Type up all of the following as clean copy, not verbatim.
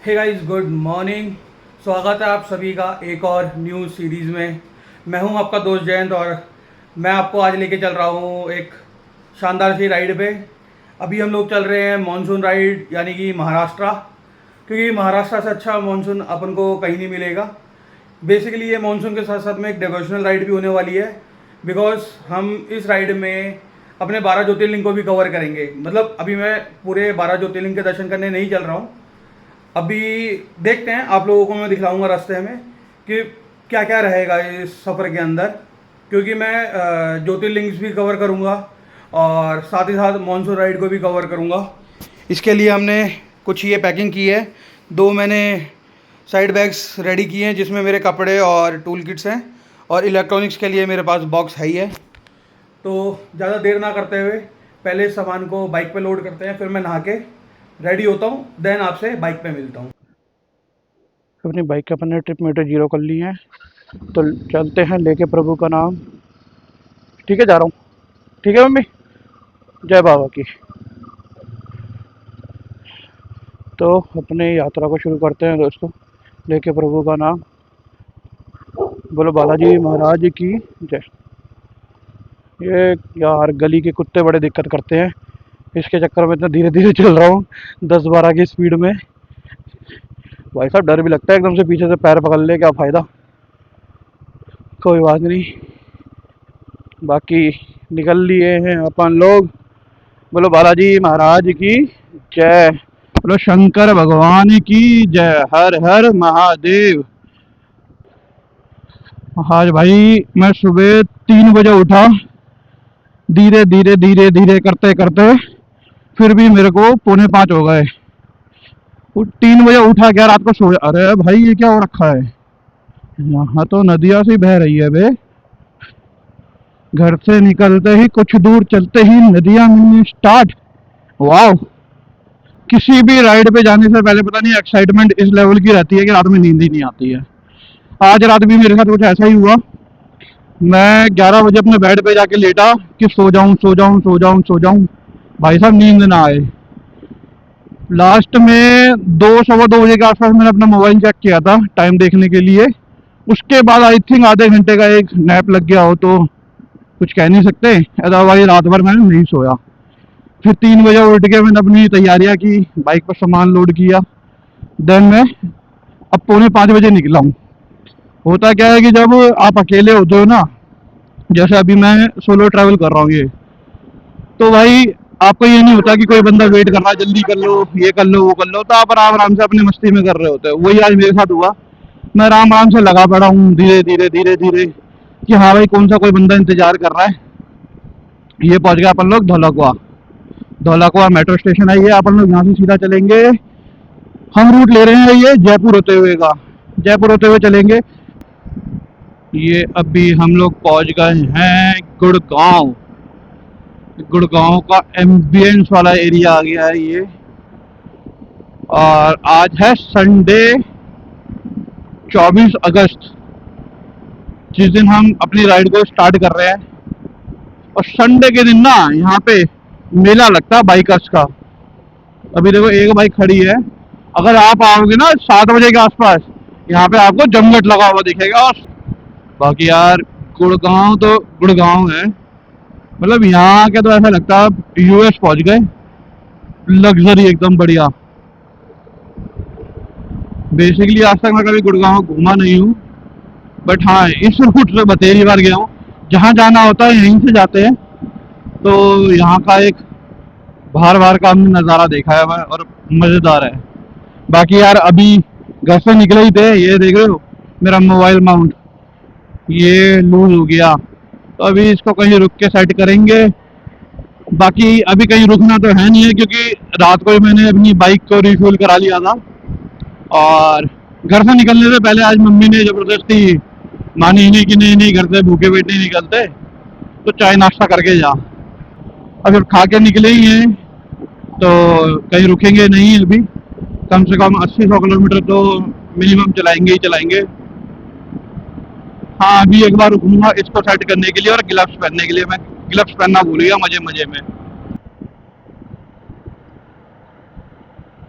Hey guys, good morning. स्वागत है आप सभी का एक और न्यू सीरीज़ में। मैं हूं आपका दोस्त जयंत और मैं आपको आज लेके चल रहा हूं एक शानदार सी राइड पे। अभी हम लोग चल रहे हैं मॉनसून राइड यानी कि महाराष्ट्र, क्योंकि महाराष्ट्र से अच्छा मॉनसून अपन को कहीं नहीं मिलेगा। बेसिकली ये मॉनसून के साथ साथ में एक डिवोशनल राइड भी होने वाली है, बिकॉज हम इस राइड में अपने 12 ज्योतिर्लिंग को भी कवर करेंगे। मतलब अभी मैं पूरे 12 ज्योतिर्लिंग के दर्शन करने नहीं चल रहा हूँ। अभी देखते हैं, आप लोगों को मैं दिखलाऊंगा रास्ते में कि क्या क्या रहेगा इस सफ़र के अंदर, क्योंकि मैं ज्योतिर्लिंग्स भी कवर करूंगा और साथ ही साथ मॉनसून राइड को भी कवर करूंगा। इसके लिए हमने कुछ ये पैकिंग की है। दो मैंने साइड बैग्स रेडी किए हैं जिसमें मेरे कपड़े और टूल किट्स हैं, और इलेक्ट्रॉनिक्स के लिए मेरे पास बॉक्स है ही है। तो ज़्यादा देर ना करते हुए पहले इस सामान को बाइक पे लोड करते हैं, फिर मैं नहा के रेडी होता हूँ, देन आपसे बाइक पे मिलता हूँ। अपनी बाइक का अपने ट्रिप मीटर जीरो कर लिए हैं, तो चलते हैं लेके प्रभु का नाम। ठीक है, जा रहा हूँ। ठीक है मम्मी, जय बाबा की। तो अपने यात्रा को शुरू करते हैं दोस्तों, लेके प्रभु का नाम। बोलो बालाजी महाराज की जय। ये यार गली के कुत्ते बड़े दिक्कत करते हैं, इसके चक्कर में इतना धीरे धीरे चल रहा हूँ, 10-12 की स्पीड में। भाई साहब डर भी लगता है, एकदम से पीछे से पैर पकड़ ले, क्या फ़ायदा। कोई बात नहीं, बाकी निकल लिए हैं अपन लोग। बोलो बालाजी महाराज की जय। बोलो शंकर भगवान की जय। हर हर महादेव। आज भाई मैं सुबह 3 बजे उठा, धीरे धीरे धीरे धीरे करते करते फिर भी मेरे को 4:45 हो गए। वो 3 बजे उठा क्या, रात को सोया। अरे भाई ये क्या हो रखा है, यहाँ तो नदियाँ सी बह रही है बे। घर से निकलते ही कुछ दूर चलते ही नदियाँ मिलनी स्टार्ट। वाह, किसी भी राइड पे जाने से पहले पता नहीं एक्साइटमेंट इस लेवल की रहती है कि रात में नींद ही नहीं आती है। आज रात भी मेरे साथ कुछ ऐसा ही हुआ। मैं 11 बजे अपने बेड पे जाके लेटा कि सो जाऊं सो जाऊं सो जाऊं सो जाऊं, भाई साहब नींद ना आए। लास्ट में 2 सवा 2 बजे के आसपास मैंने अपना मोबाइल चेक किया था टाइम देखने के लिए। उसके बाद आई थिंक आधे घंटे का एक नैप लग गया हो तो कुछ कह नहीं सकते, अदरवाइज रात भर मैंने नहीं सोया। फिर 3 बजे उठ के मैंने अपनी तैयारियां की, बाइक पर सामान लोड किया। देन मैं अब 4:45 बजे निकला हूँ। होता क्या है कि जब आप अकेले होते हो ना, जैसे अभी मैं सोलो ट्रैवल कर रहा हूँ ये, तो भाई आपको ये नहीं होता कि कोई बंदा वेट कर रहा है, जल्दी कर लो ये कर लो वो कर लो, तो आप आराम आराम से अपनी मस्ती में कर रहे होते हो। वही आज मेरे साथ हुआ। मैं आराम आराम से लगा पड़ा हूँ, धीरे धीरे धीरे धीरे कि हाँ भाई कौन सा कोई बंदा इंतजार कर रहा है। ये पहुंच गया अपन लोग धौलाकुआ। धौलाकुआ मेट्रो स्टेशन है ये। अपन लोग यहाँ से सीधा चलेंगे, हम रूट ले रहे हैं ये जयपुर होते हुए का, जयपुर होते हुए चलेंगे। ये अभी हम लोग पहुंच गए हैं गुड़गांव। गुड़गांव का एम्बियंस वाला एरिया आ गया है ये। और आज है संडे 24 अगस्त, जिस दिन हम अपनी राइड को स्टार्ट कर रहे हैं। और संडे के दिन ना यहाँ पे मेला लगता है बाइकर्स का। अभी देखो एक बाइक खड़ी है, अगर आप आओगे ना 7 बजे के आसपास, यहाँ पे आपको जमघट लगा हुआ दिखेगा। और बाकी यार गुड़गांव तो गुड़गांव है, मतलब यहाँ के तो ऐसा लगता है आप यूएस पहुंच गए। लग्जरी एकदम बढ़िया। बेसिकली आज तक मैं कभी गुड़गांव घूमा नहीं हूँ, बट हाँ इस रूट से बतेरी बार गया हूँ। जहाँ जाना होता है यहीं से जाते हैं, तो यहाँ का एक बाहर बाहर का हमने नज़ारा देखा है और मज़ेदार है। बाकी यार अभी घर से निकले ही थे, ये देख रहे हो मेरा मोबाइल माउंट ये लूज हो गया, तो अभी इसको कहीं रुक के सेट करेंगे। बाकी अभी कहीं रुकना तो है नहीं है, क्योंकि रात को ही मैंने अपनी बाइक को रिफ्यूल करा लिया था। और घर से निकलने से पहले आज मम्मी ने ज़बरदस्ती मानी ही नहीं कि नहीं नहीं घर से भूखे पेट नहीं निकलते, तो चाय नाश्ता करके जा। अब जब खा के निकले ही हैं तो कहीं रुकेंगे नहीं अभी। कम से कम 80-100 किलोमीटर तो मिनिमम चलाएंगे ही चलाएंगे। हाँ अभी एक बार रुकूंगा इसको सेट करने के लिए और ग्लव्स पहनने के लिए। मैं ग्लव्स पहनना भूल गया मजे मजे में।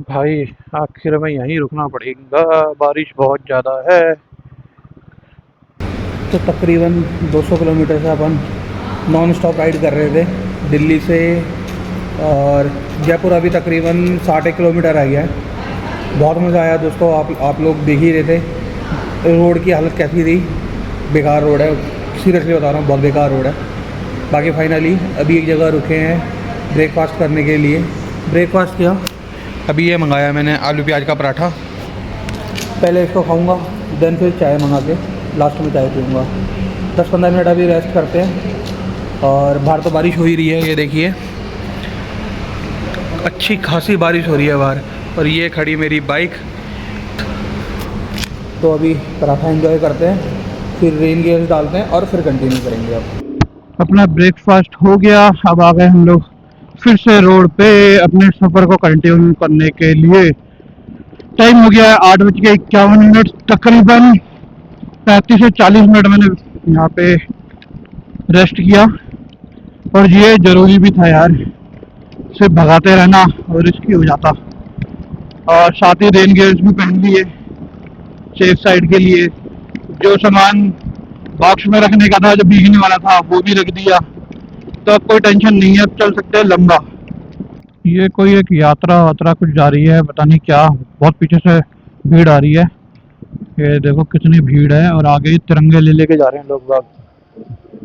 भाई आखिर में यहीं रुकना पड़ेगा, बारिश बहुत ज़्यादा है। तो तकरीबन 200 किलोमीटर से अपन नॉन स्टॉप राइड कर रहे थे दिल्ली से, और जयपुर अभी तकरीबन 60 किलोमीटर रह गया है। बहुत मज़ा आया दोस्तों, आप लोग देख ही रहे थे रोड की हालत कैसी थी। बेकार रोड है, सीरियसली बता रहा हूँ, बहुत बेकार रोड है। बाकी फाइनली अभी एक जगह रुके हैं ब्रेकफास्ट करने के लिए। ब्रेकफास्ट किया, अभी ये मंगाया मैंने आलू प्याज का पराठा। पहले इसको खाऊंगा, देन फिर चाय मंगा के लास्ट में चाय पीऊँगा। 10-15 मिनट अभी रेस्ट करते हैं। और बाहर तो बारिश हो ही रही है, ये देखिए अच्छी खासी बारिश हो रही है बाहर। और ये खड़ी मेरी बाइक। तो अभी पराठा एंजॉय करते हैं, फिर रेन गेयर्स डालते हैं और फिर कंटिन्यू करेंगे। अब अपना ब्रेकफास्ट हो गया, अब आ गए हम लोग फिर से रोड पे अपने सफ़र को कंटिन्यू करने के लिए। टाइम हो गया है 8:51। तकरीबन 35 से 40 मिनट मैंने यहाँ पे रेस्ट किया, और ये ज़रूरी भी था यार, सिर्फ भगाते रहना और रिस्की हो जाता। और साथ ही रेन गियर्स भी पहन लिए सेफ साइड के लिए। जो सामान बॉक्स में रखने का था, जो भीगने वाला था, वो भी रख दिया। तो अब कोई टेंशन नहीं है, अब चल सकते हैं लंबा। ये कोई एक यात्रा वात्रा कुछ जा रही है, पता नहीं क्या, बहुत पीछे से भीड़ आ रही है। ये देखो कितनी भीड़ है, और आगे ही तिरंगे ले लेके जा रहे हैं लोग बाग।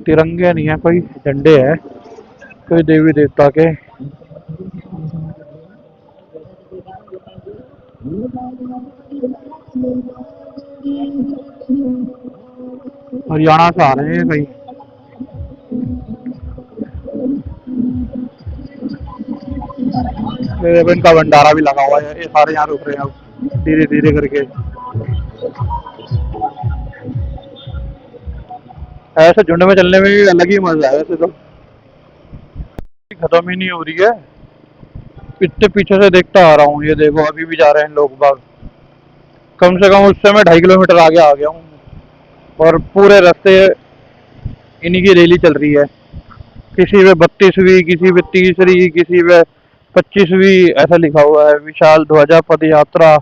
तिरंगे नहीं है, कोई झंडे है, कोई देवी देवता के। हरियाणा से आ रहे हैं कहीं। ये देखो इनका भंडारा भी लगा हुआ है, ये सारे यहाँ रुक रहे हैं अब धीरे धीरे करके। ऐसे झुंड में चलने में भी अलग ही मजा है वैसे तो। खत्म ही नहीं हो रही है, इतने पीछे से देखता आ रहा हूँ। ये देखो अभी भी जा रहे हैं लोग बाग। कम से कम उससे मैं 2.5 किलोमीटर आगे आ गया हूँ, और पूरे रास्ते इन्हीं की रैली चल रही है। किसी पे 32वीं, किसी पे तीसरी, किसी पे 25वीं, ऐसा लिखा हुआ है, विशाल ध्वजा पद यात्रा।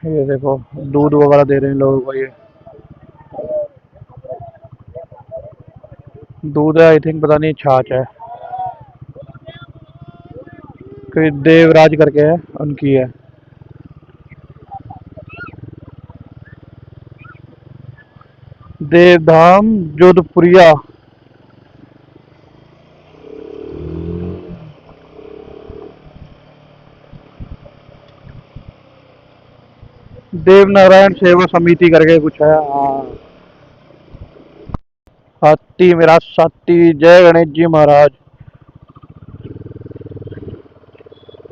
ये देखो दूध वगैरह दे रहे हैं लोगों को। ये दूध है आई थिंक, पता नहीं छाछ है। कोई देवराज करके है, उनकी है। देवधाम जोधपुरिया। देव नारायण सेवा समिति करके कुछ है, हाँ। हाथी मेरा साथी, जय गणेश जी महाराज।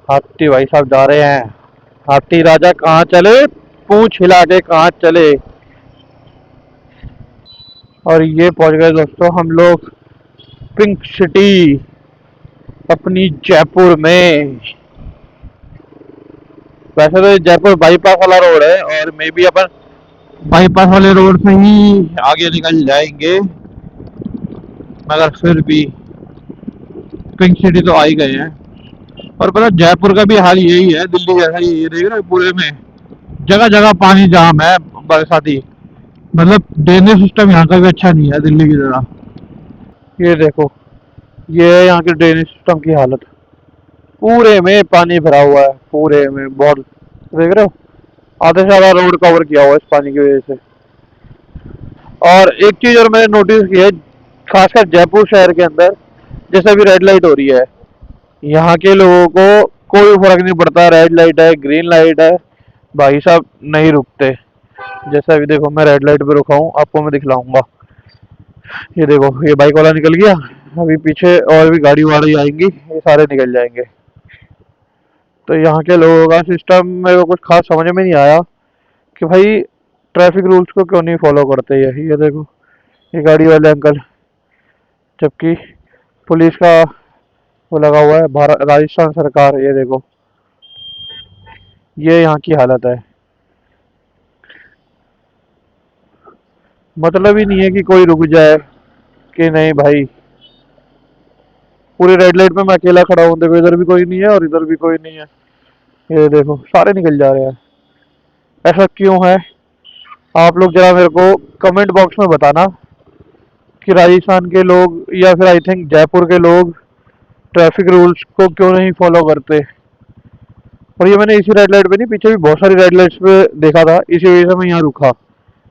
हाथी भाई साहब जा रहे हैं। हाथी राजा कहाँ चले, पूंछ हिला के कहाँ चले। और ये पहुंच गए दोस्तों हम लोग पिंक सिटी, अपनी जयपुर में। वैसे तो जयपुर बाईपास वाला रोड है, और मे बी अपन बाईपास वाले रोड से ही आगे निकल जाएंगे, मगर फिर भी पिंक सिटी तो आ ही गए हैं। और पता जयपुर का भी हाल यही है, दिल्ली जैसा ही। ये देख रहे हो पूरे में जगह जगह पानी जाम है, बरसाती। मतलब ड्रेनेज सिस्टम यहाँ का भी अच्छा नहीं है दिल्ली की तरह। ये देखो, ये है यहाँ के ड्रेनेज सिस्टम की हालत। पूरे में पानी भरा हुआ है, पूरे में बहुत। देख रहे हो, आधे से ज्यादा रोड कवर किया हुआ है इस पानी की वजह से। और एक चीज और मैंने नोटिस की है, खासकर जयपुर शहर के अंदर, जैसे अभी रेड लाइट हो रही है, यहाँ के लोगों को कोई फर्क नहीं पड़ता। रेड लाइट है, ग्रीन लाइट है, भाई साहब नहीं रुकते। जैसे अभी देखो मैं रेड लाइट पे रुका हूँ, आपको मैं दिखलाऊंगा। ये देखो ये बाइक वाला निकल गया, अभी पीछे और भी गाड़ी वाड़ी आएंगी, ये सारे निकल जाएंगे। तो यहाँ के लोगों का सिस्टम मेरे को कुछ खास समझ में नहीं आया कि भाई ट्रैफिक रूल्स को क्यों नहीं फॉलो करते। ये देखो ये गाड़ी वाले अंकल, जबकि पुलिस का वो लगा हुआ है, भारत राजस्थान सरकार। ये देखो ये यहाँ की हालत है। मतलब ही नहीं है कि कोई रुक जाए कि नहीं भाई। पूरी रेड लाइट में मैं अकेला खड़ा हूँ, देखो इधर भी कोई नहीं है और इधर भी कोई नहीं है। ये देखो सारे निकल जा रहे हैं। ऐसा क्यों है? आप लोग जरा मेरे को कमेंट बॉक्स में बताना कि राजस्थान के लोग या फिर आई थिंक जयपुर के लोग ट्रैफिक रूल्स को क्यों नहीं फॉलो करते। और ये मैंने इसी रेड लाइट पे नहीं, पीछे भी बहुत सारी रेड लाइट्स पे देखा था, इसी वजह से मैं यहाँ रुका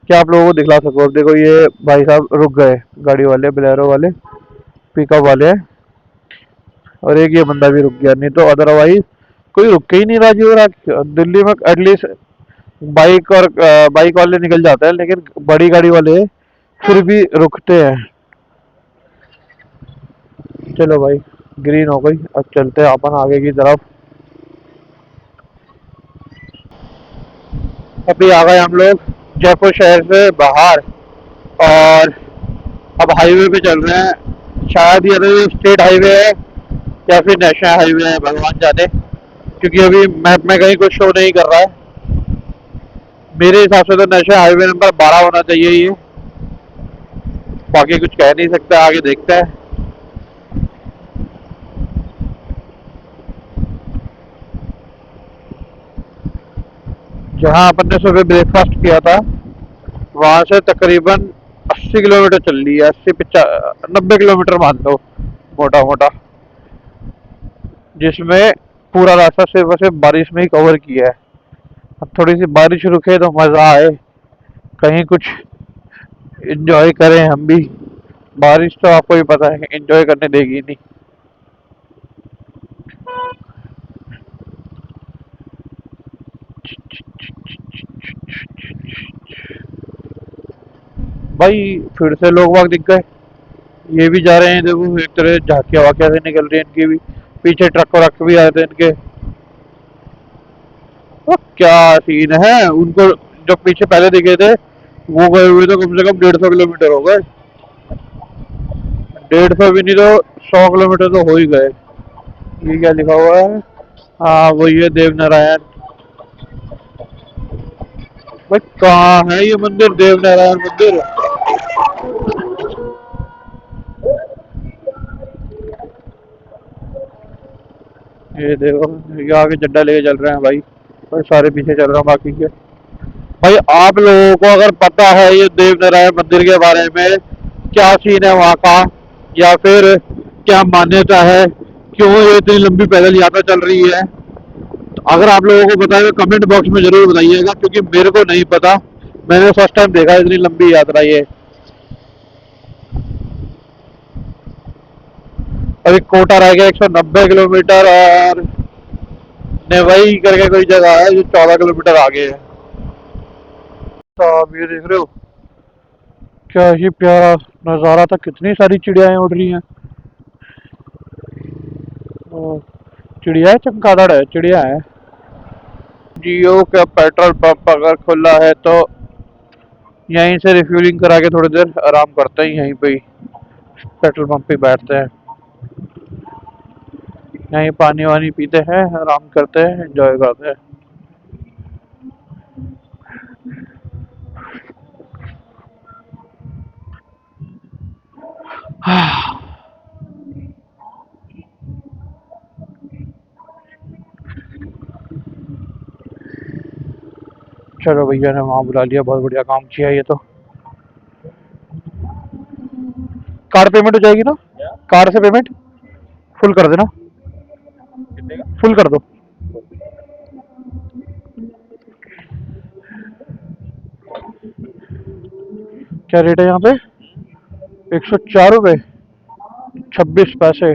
कि आप लोगों को दिखला सकूँ। अब देखो ये भाई साहब रुक गए, गाड़ी वाले, बोलेरो वाले, पिकअप वाले हैं। और एक ये बंदा भी रुक गया, नहीं तो अदरवाइज कोई रुक के ही नहीं राजी हो रहा। दिल्ली में एटलीस्ट बाइक वाले निकल जाते हैं, लेकिन बड़ी गाड़ी वाले फिर भी रुकते हैं। चलो भाई ग्रीन हो गई, अब चलते हैं अपन आगे की तरफ। अभी आ गए हम लोग जयपुर शहर से बाहर, और अब हाईवे पे चल रहे हैं। शायद ये तो स्टेट हाईवे है या फिर नेशनल हाईवे है, भगवान जाने, क्योंकि अभी मैप में कहीं कुछ शो नहीं कर रहा है। मेरे हिसाब से तो नेशनल हाईवे नंबर 12 होना चाहिए ये, बाकी कुछ कह नहीं सकता, आगे देखते हैं। जहाँ अपन ने सुबह ब्रेकफास्ट किया था वहां से तकरीबन 80 किलोमीटर चल ली है, 90 किलोमीटर मान लो मोटा मोटा, जिसमें पूरा रास्ता सिर्फ और सिर्फ बारिश में ही कवर किया है। अब थोड़ी सी बारिश रुके तो मज़ा आए, कहीं कुछ एंजॉय करें हम भी। बारिश तो आपको ही पता है एंजॉय करने देगी नहीं। भाई फिर से लोग वाग दिख गए, ये भी जा रहे हैं। देखो एक तरह झांकियाँ वाकिया से निकल रही है इनकी भी, पीछे ट्रक वरक भी आए थे इनके। वो क्या सीन है, उनको जो पीछे पहले दिखे थे वो गए हुए तो कम से कम 150 किलोमीटर हो गए। 150 भी नहीं तो 100 किलोमीटर तो हो ही गए। ये क्या लिखा हुआ है? हाँ वही है, देव नारायण। भाई कहाँ है ये मंदिर, देव नारायण मंदिर? ये देखो ये आगे चड्डा लेके चल रहे हैं भाई, और सारे पीछे चल रहे हैं बाकी के। भाई आप लोगों को अगर पता है ये देव नारायण मंदिर के बारे में, क्या सीन है वहाँ का, या फिर क्या मान्यता है, क्यों ये इतनी लंबी पैदल यात्रा चल रही है, तो अगर आप लोगों को पता है तो कमेंट बॉक्स में जरूर बताइएगा, क्योंकि मेरे को नहीं पता। मैंने फर्स्ट टाइम देखा इतनी लंबी यात्रा ये। अभी कोटा रह गया 190 किलोमीटर, और नेवई करके कोई जगह है जो 14 किलोमीटर आगे है। तो आप ये देख रहे हो क्या ही प्यारा नज़ारा था, कितनी सारी चिड़ियाएं उड़ रही हैं। ओ, चिड़िया है, चमगादड़ है, चिड़िया है। जियो का पेट्रोल पंप अगर खुला है तो यहीं से रिफ्यूलिंग करा के थोड़ी देर आराम करते हैं, यहीं पे ही पेट्रोल पंप पे बैठते हैं, यहीं पानी वानी पीते हैं, आराम करते हैं, एंजॉय करते हैं। चलो भैया ने वहाँ बुला लिया, बहुत बढ़िया काम किया ये तो। कार पेमेंट हो जाएगी ना? कार से पेमेंट फुल कर देना, फुल कर दो। क्या रेट है यहाँ पे? 104 रुपये 26 पैसे।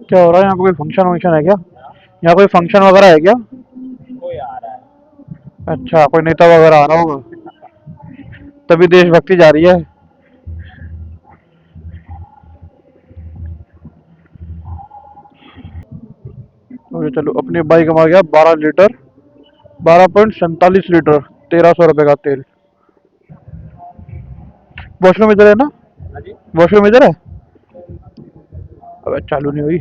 क्या हो रहा है यहाँ पे, कोई फंक्शन वंक्शन है क्या? यहाँ कोई फंक्शन वगैरह है क्या? कोई आ रहा है। अच्छा कोई नेता वगैरह आ रहा होगा, तभी देशभक्ति जा रही है। तो चलो अपनी बाइक में आ गया 12 लीटर, 12.47 लीटर, 1300 रुपये का तेल। वॉशरूम इधर है ना? हाँ जी। वॉशरूम इधर है। अबे चालू नहीं हुई।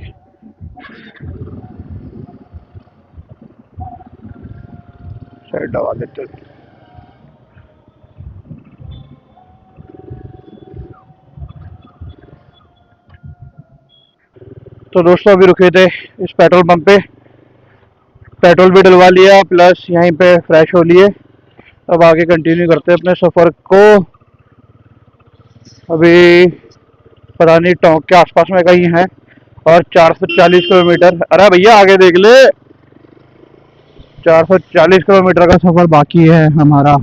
साइड दबा देते। तो दोस्तों अभी रुके थे इस पेट्रोल पंप पे, पेट्रोल भी डलवा लिया प्लस यहीं पे फ्रेश हो लिए। अब आगे कंटिन्यू करते हैं अपने सफ़र को। अभी पता नहीं टोंक के आसपास में कहीं है और 440 किलोमीटर, अरे भैया आगे देख ले, 440 किलोमीटर का सफ़र बाकी है हमारा।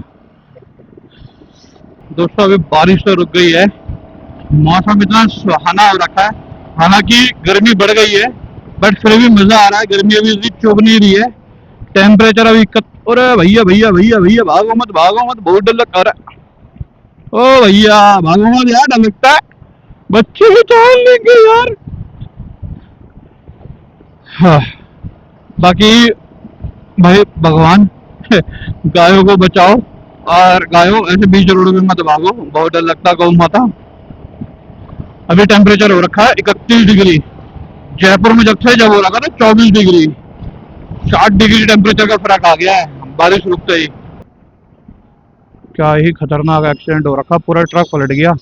दोस्तों अभी बारिश तो रुक गई है, मौसम इतना सुहाना हो रखा है, हालांकि गर्मी बढ़ गई है बट फिर भी मजा आ रहा है। गर्मी अभी इतनी चुभ नहीं रही है। टेम्परेचर अभी अरे भैया भैया भैया भैया भागो मत, बहुत डर लग रहा है। ओ भैया भागो मत यार, डर लगता है, बच्चे भी चाल लेंगे यार। हाँ, बाकी भाई भगवान गायों को बचाओ, और गायों ऐसे बीच रोड में मत भागो, बहुत डर लगता है गौ माता। अभी टेम्परेचर हो रखा है 31 डिग्री, जयपुर में जब हो रखा था 24 डिग्री, 60 डिग्री टेम्परेचर का फर्क आ गया है बारिश रुकते ही। क्या ही खतरनाक एक्सीडेंट हो रखा, पूरा ट्रक पलट गया।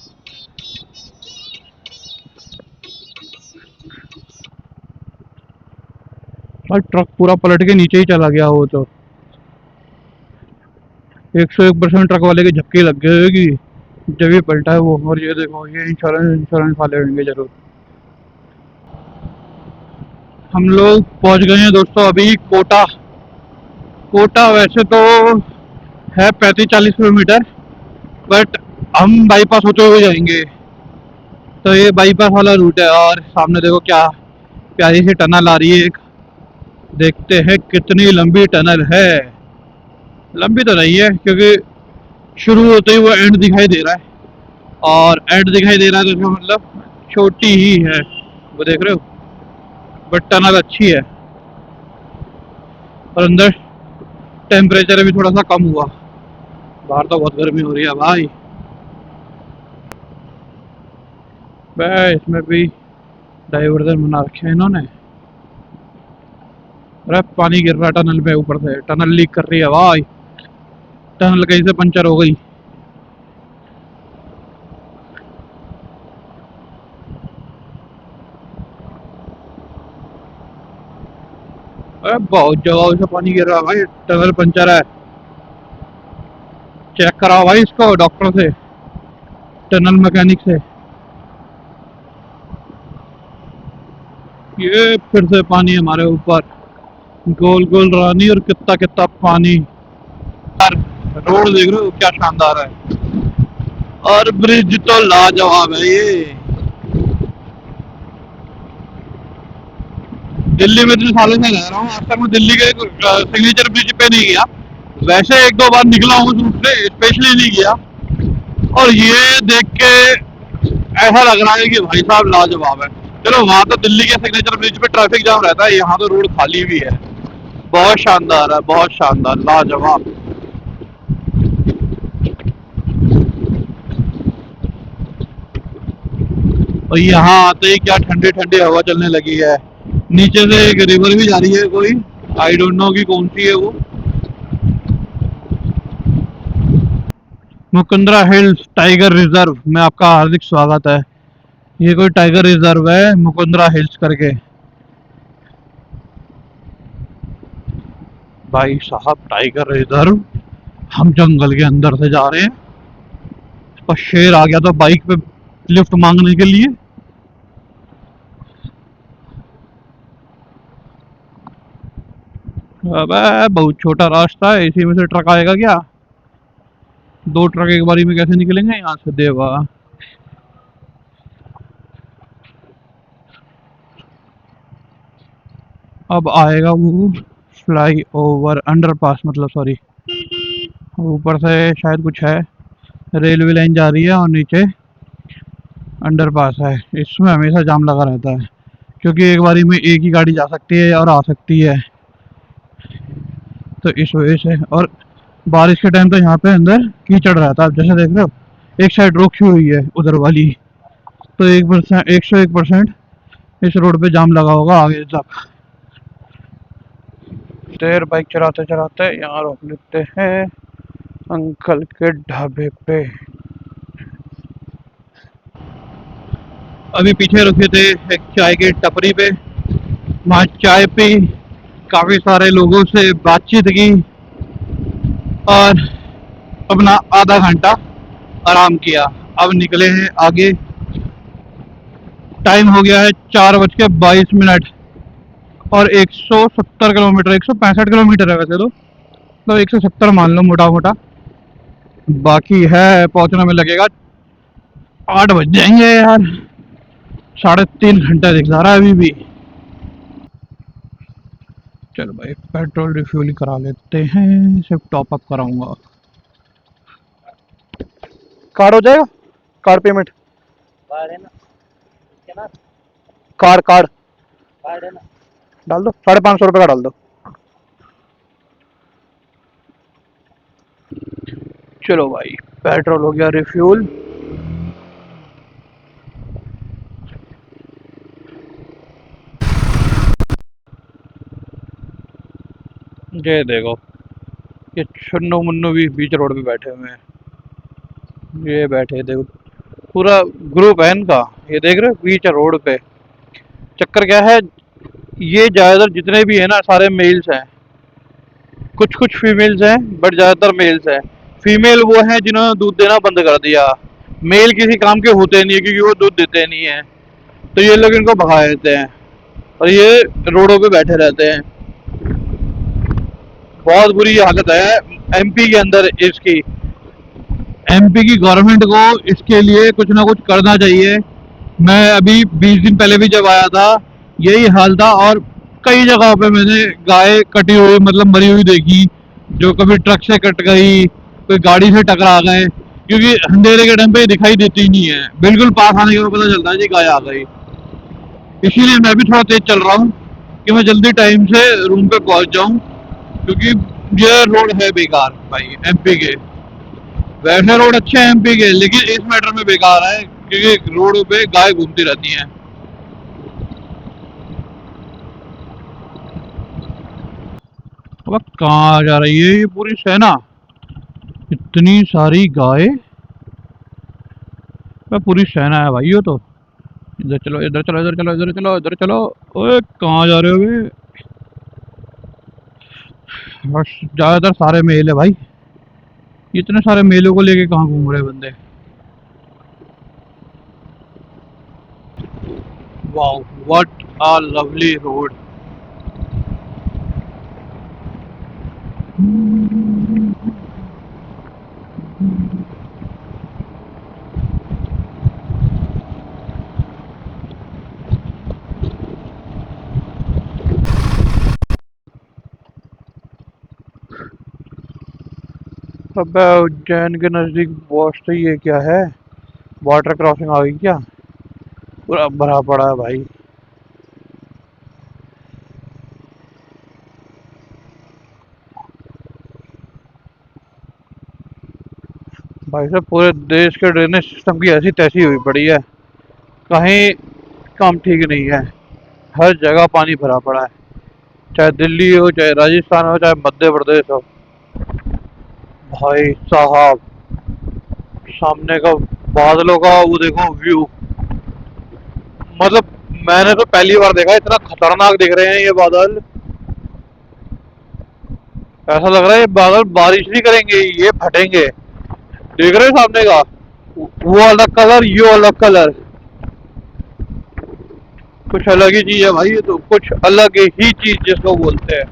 और ट्रक पूरा पलट के नीचे ही चला गया हो तो 101% ट्रक वाले के झटके लग गए होगी जब ये पलटा है वो। और ये देखो, ये इंश्योरेंस वाले होंगे जरूर। हम लोग पहुंच गए हैं दोस्तों अभी कोटा। कोटा वैसे तो है 35-40 किलोमीटर, बट हम बाईपास होते हुए जाएंगे, तो ये बाईपास वाला रूट है। और सामने देखो क्या प्यारी सी टनल आ रही है एक, देखते हैं कितनी लंबी टनल है। लंबी तो नहीं है क्योंकि शुरू होते ही वो एंड दिखाई दे रहा है, और एंड दिखाई दे रहा है तो इसका मतलब छोटी ही है, वो देख रहे हो। बट टनल अच्छी है, और अंदर टेम्परेचर भी थोड़ा सा कम हुआ, बाहर तो बहुत गर्मी हो रही है भाई। वह इसमें भी डाइवर्जन बना रखे हैं इन्होंने। अरे पानी गिर रहा है टनल पे, ऊपर से टनल लीक कर रही है भाई, टनल कहीं से पंचर हो गई। अरे बहुत जगह से पानी गिर रहा है भाई, टनल पंचर है। चेक कराओ भाई इसको डॉक्टर से, टनल मैकेनिक से। ये फिर से पानी हमारे ऊपर, गोल गोल रानी, और कितना कितना पानी। यार रोड देख रहे हो क्या शानदार है, और ब्रिज तो लाजवाब है ये। दिल्ली में इतने सालों से रह रहा हूँ, आज तक मैं दिल्ली के सिग्नेचर ब्रिज पे नहीं गया। वैसे एक दो बार निकला हूँ उस रूट से, स्पेशली नहीं गया। और ये देख के ऐसा लग रहा है कि भाई साहब लाजवाब है। चलो वहां तो दिल्ली के सिग्नेचर ब्रिज पे ट्रैफिक जाम रहता है, यहाँ तो रोड खाली भी है। बहुत शानदार है, बहुत शानदार, लाजवाब। और यहाँ आते ही क्या ठंडी ठंडी हवा चलने लगी है। नीचे से एक रिवर भी जा रही है कोई, आई डोंट नो कि कौन सी है वो। मुकुंदरा हिल्स टाइगर रिजर्व में आपका हार्दिक स्वागत है। ये कोई टाइगर रिजर्व है मुकुंदरा हिल्स करके। भाई साहब टाइगर रिजर्व, हम जंगल के अंदर से जा रहे हैं। पर शेर आ गया तो बाइक पे लिफ्ट मांगने के लिए। अबे बहुत छोटा रास्ता है, इसी में से ट्रक आएगा क्या? दो ट्रक एक बारी में कैसे निकलेंगे यहाँ से देवा। अब आएगा वो फ्लाई ओवर अंडरपास, मतलब सॉरी, ऊपर से शायद कुछ है, रेलवे लाइन जा रही है और नीचे अंडरपास है। इसमें हमेशा जाम लगा रहता है क्योंकि एक बारी में एक ही गाड़ी जा सकती है और आ सकती है, तो इस वजह से। और बारिश के टाइम तो यहाँ पे अंदर कीचड़ रहता है, जैसे देख रहे हो एक साइड रोकी हुई है उधर वाली, तो 101% इस रोड पे जाम लगा होगा आगे तक। देर बाइक चलाते चलाते यहाँ रोक लेते हैं अंकल के ढाबे पे। अभी पीछे रुके थे एक चाय की टपरी पे, वहाँ चाय पी, काफी सारे लोगों से बातचीत की और अपना आधा घंटा आराम किया। अब निकले हैं आगे। टाइम हो गया है 4:22 और 170 किलोमीटर, 165 किलोमीटर है वैसे तो 170 मान लो मोटा मोटा। बाकी है पहुंचने में लगेगा 8 बज जाएंगे यार। 3.5 घंटा दिखा रहा है अभी भी। चलो भाई पेट्रोल रिफ्यूल करा लेते हैं, सिर्फ टॉप अप कराऊंगा। कार्ड हो जाएगा, कार्ड पेमेंट, कार्ड है ना, क्या ना, कार्ड कार्ड कार्ड है ना। डाल दो, 550 रुपये का डाल दो। चलो भाई पेट्रोल हो गया रिफ्यूल। ये देखो ये छन्नू मुन्नू भी बीच रोड पे बैठे हुए हैं। ये बैठे देखो, पूरा ग्रुप है इनका। ये देख रहे हो बीच रोड पे। चक्कर क्या है, ये ज्यादातर जितने भी है ना सारे मेल्स हैं, कुछ कुछ फीमेल्स हैं बट ज्यादातर मेल्स हैं। फीमेल वो हैं जिन्होंने दूध देना बंद कर दिया। मेल किसी काम के होते नहीं है क्योंकि वो दूध देते नहीं है, तो ये लोग इनको भगा देते हैं और ये रोडों पे बैठे रहते हैं। बहुत बुरी हालत है एमपी के अंदर इसकी। एमपी की गवर्नमेंट को इसके लिए कुछ ना कुछ करना चाहिए। मैं अभी 20 दिन पहले भी जब आया था यही हाल था, और कई जगहों पे मैंने गाय कटी हुई मतलब मरी हुई देखी, जो कभी ट्रक से कट गई, कोई गाड़ी से टकरा गए, क्योंकि अंधेरे के टाइम पे दिखाई देती ही नहीं है। बिल्कुल पास आने के बाद पता चलता है जी गाय आ गई। इसीलिए मैं भी थोड़ा तेज चल रहा हूँ कि मैं जल्दी टाइम से रूम पे पहुंच जाऊं, क्योंकि ये रोड है बेकार भाई एमपी के। वैसे रोड अच्छे हैं एमपी के, लेकिन इस मैटर में बेकार है क्योंकि रोड पे गाय घूमती रहती हैं। अब कहाँ जा रही है ये पूरी सेना, इतनी सारी गाय। पूरी सेना है भाई ये तो। इधर चलो इधर चलो इधर चलो इधर चलो इधर चलो। ओए कहाँ जा रहे हो बे? बस ज्यादातर सारे मेल है भाई, इतने सारे मेलों को लेके कहाँ घूम रहे बंदे। Wow what a lovely road. अब उज्जैन के नजदीक पहुंचते ही ये क्या है, वाटर क्रॉसिंग आ गई क्या? पूरा भरा पड़ा है भाई। भाई साहब पूरे देश के ड्रेनेज सिस्टम की ऐसी तैसी हुई पड़ी है, कहीं काम ठीक नहीं है। हर जगह पानी भरा पड़ा है, चाहे दिल्ली हो, चाहे राजस्थान हो, चाहे मध्य प्रदेश हो। भाई साहब सामने का बादलों का वो देखो व्यू, मतलब मैंने तो पहली बार देखा इतना खतरनाक दिख रहे हैं ये बादल। ऐसा लग रहा है ये बादल बारिश नहीं करेंगे, ये फटेंगे। देख रहे हो सामने का वो अलग कलर, ये अलग कलर, कुछ अलग ही चीज है भाई ये तो, कुछ अलग ही चीज जिसको बोलते हैं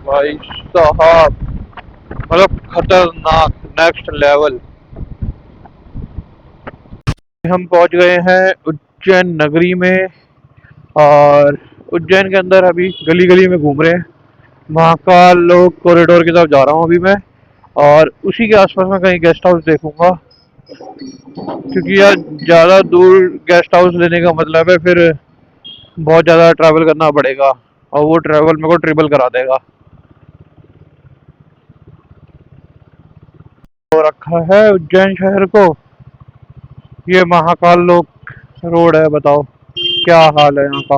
भाई साहब, मतलब खतरनाक, नेक्स्ट लेवल। हम पहुंच गए हैं उज्जैन नगरी में, और उज्जैन के अंदर अभी गली गली में घूम रहे हैं। महाकाल लोक कॉरिडोर की तरफ जा रहा हूँ अभी मैं, और उसी के आसपास में कहीं गेस्ट हाउस देखूंगा, क्योंकि यार ज़्यादा दूर गेस्ट हाउस लेने का मतलब है फिर बहुत ज़्यादा ट्रैवल करना पड़ेगा, और वो ट्रैवल मेरे को ट्रिपल करा देगा। तो रखा है उज्जैन शहर को, ये महाकाल लोक रोड है। बताओ क्या हाल है यहाँ का,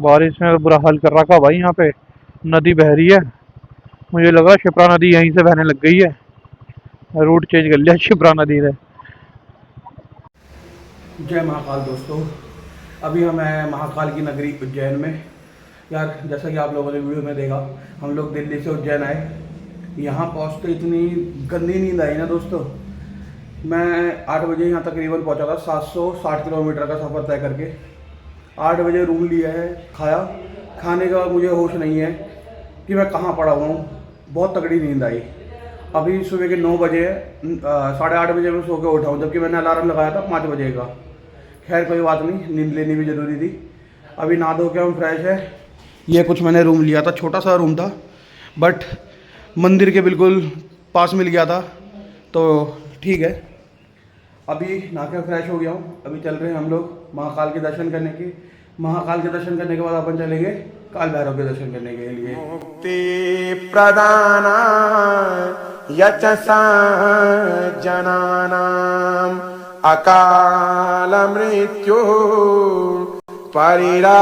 बारिश ने बुरा हाल कर रखा भाई। यहाँ पे नदी बह रही है, मुझे लगा शिप्रा नदी यहीं से बहने लग गई है, रूट चेंज कर लिया शिप्रा नदी ने। जय महाकाल दोस्तों, अभी हम हैं महाकाल की नगरी उज्जैन में। यार जैसा कि आप लोगों ने वीडियो में देखा, हम लोग दिल्ली से उज्जैन आए। यहाँ पहुँचते इतनी गंदी नींद आई ना दोस्तों। मैं 8 बजे यहाँ तकरीबन पहुँचा था, 760 किलोमीटर का सफ़र तय करके। 8 बजे रूम लिया है, खाया, खाने के बाद मुझे होश नहीं है कि मैं कहाँ पड़ा हुआ हूँ। बहुत तगड़ी नींद आई। अभी सुबह के 9 बजे, 8:30 बजे मैं सो के उठा हूँ, जबकि मैंने अलार्म लगाया था 5 बजे का। खैर कोई बात नहीं, नींद लेनी भी ज़रूरी थी। अभी नहा धो के हम फ्रेश है। ये कुछ मैंने रूम लिया था, छोटा सा रूम था, बट मंदिर के बिल्कुल पास मिल गया था, तो ठीक है। अभी नहा के फ्रेश हो गया हूँ। अभी चल रहे हैं हम लोग महाकाल के दर्शन करने के। महाकाल के दर्शन करने के बाद अपन चलेंगे काल भैरव के दर्शन करने के लिए। मुक्ति प्रदाना यचसा जनानाम अकाल मृत्यु परिरक्षणार्थं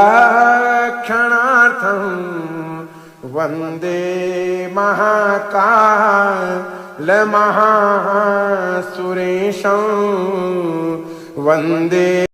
वंदे महाकाल महासुरेशं वंदे